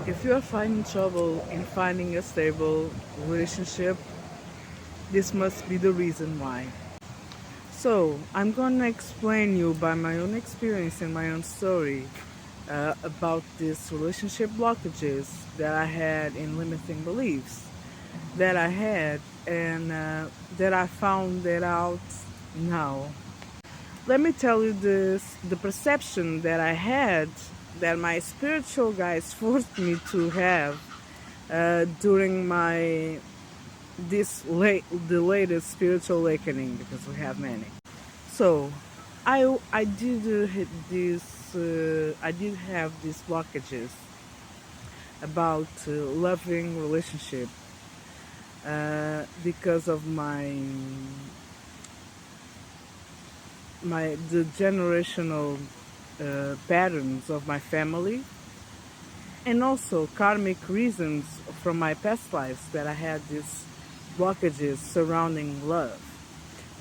If you are finding trouble in finding a stable relationship, this must be the reason why. So, I'm gonna explain you by my own experience and my own story about these relationship blockages that I had in limiting beliefs that I had and that I found that out now. Let me tell you this: the perception that I had that my spiritual guides forced me to have during my the latest spiritual awakening, because we have many. So I did hit this I did have these blockages about loving relationship because of my the generational patterns of my family, and also karmic reasons from my past lives that I had these blockages surrounding love.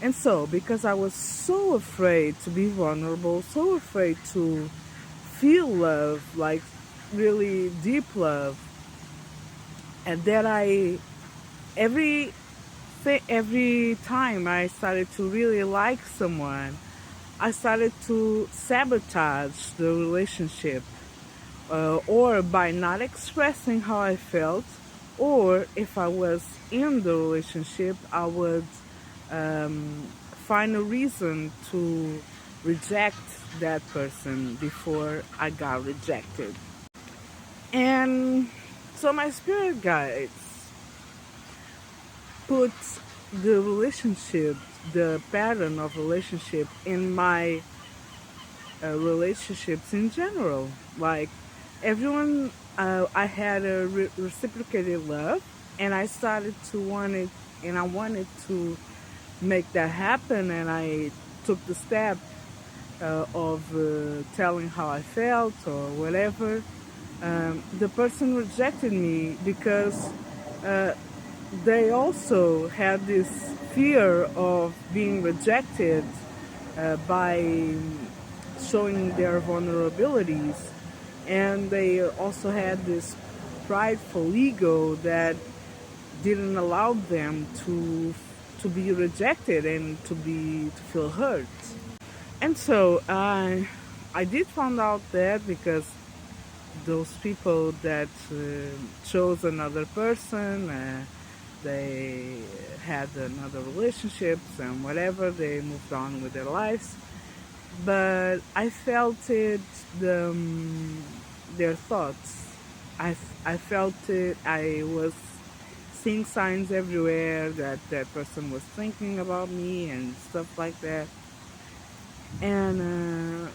And so, because I was so afraid to be vulnerable, so afraid to feel love, like really deep love, and that every every time I started to really like someone, I started to sabotage the relationship, or by not expressing how I felt, or if I was in the relationship, I would find a reason to reject that person before I got rejected. And so my spirit guides put the relationship, the pattern of relationship in my relationships in general. Like everyone, I had a reciprocated love, and I started to want it, and I wanted to make that happen, and I took the step of telling how I felt or whatever. The person rejected me because they also had this fear of being rejected by showing their vulnerabilities, and they also had this prideful ego that didn't allow them to be rejected and to feel hurt. And so I did find out that because those people that chose another person, they had another relationships and whatever, they moved on with their lives. But I felt it, their thoughts. I felt it. I was seeing signs everywhere that that person was thinking about me and stuff like that. And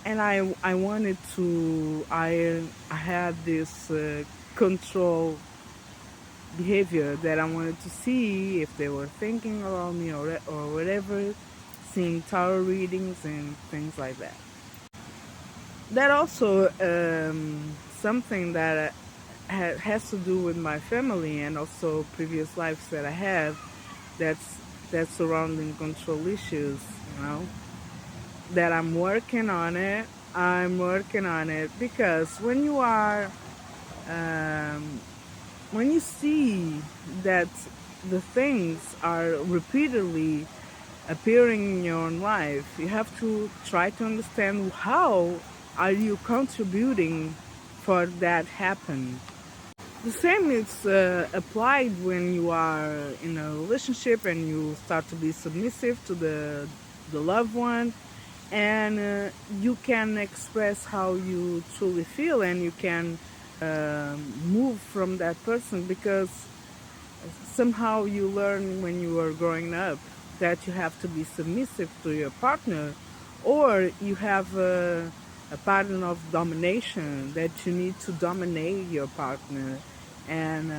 I wanted to. I had this control behavior that I wanted to see if they were thinking about me or whatever, seeing tarot readings and things like that. That also something that has to do with my family and also previous lives that I have. That's surrounding control issues. You know that I'm working on it. I'm working on it because um, when you see that the things are repeatedly appearing in your own life, you have to try to understand how are you contributing for that happen. The same is applied when you are in a relationship and you start to be submissive to the loved one, and you can express how you truly feel, and you can move from that person because somehow you learn when you are growing up that you have to be submissive to your partner, or you have a pattern of domination that you need to dominate your partner. And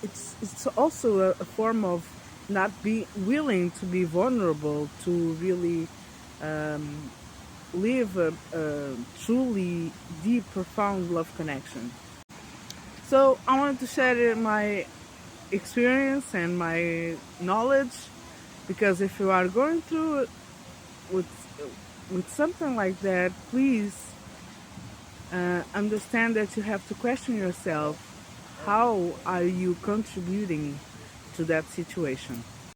it's also a form of not be willing to be vulnerable to really um, live a truly deep, profound love connection. So I wanted to share my experience and my knowledge, because if you are going through it with something like that, please Understand that you have to question yourself, how are you contributing to that situation?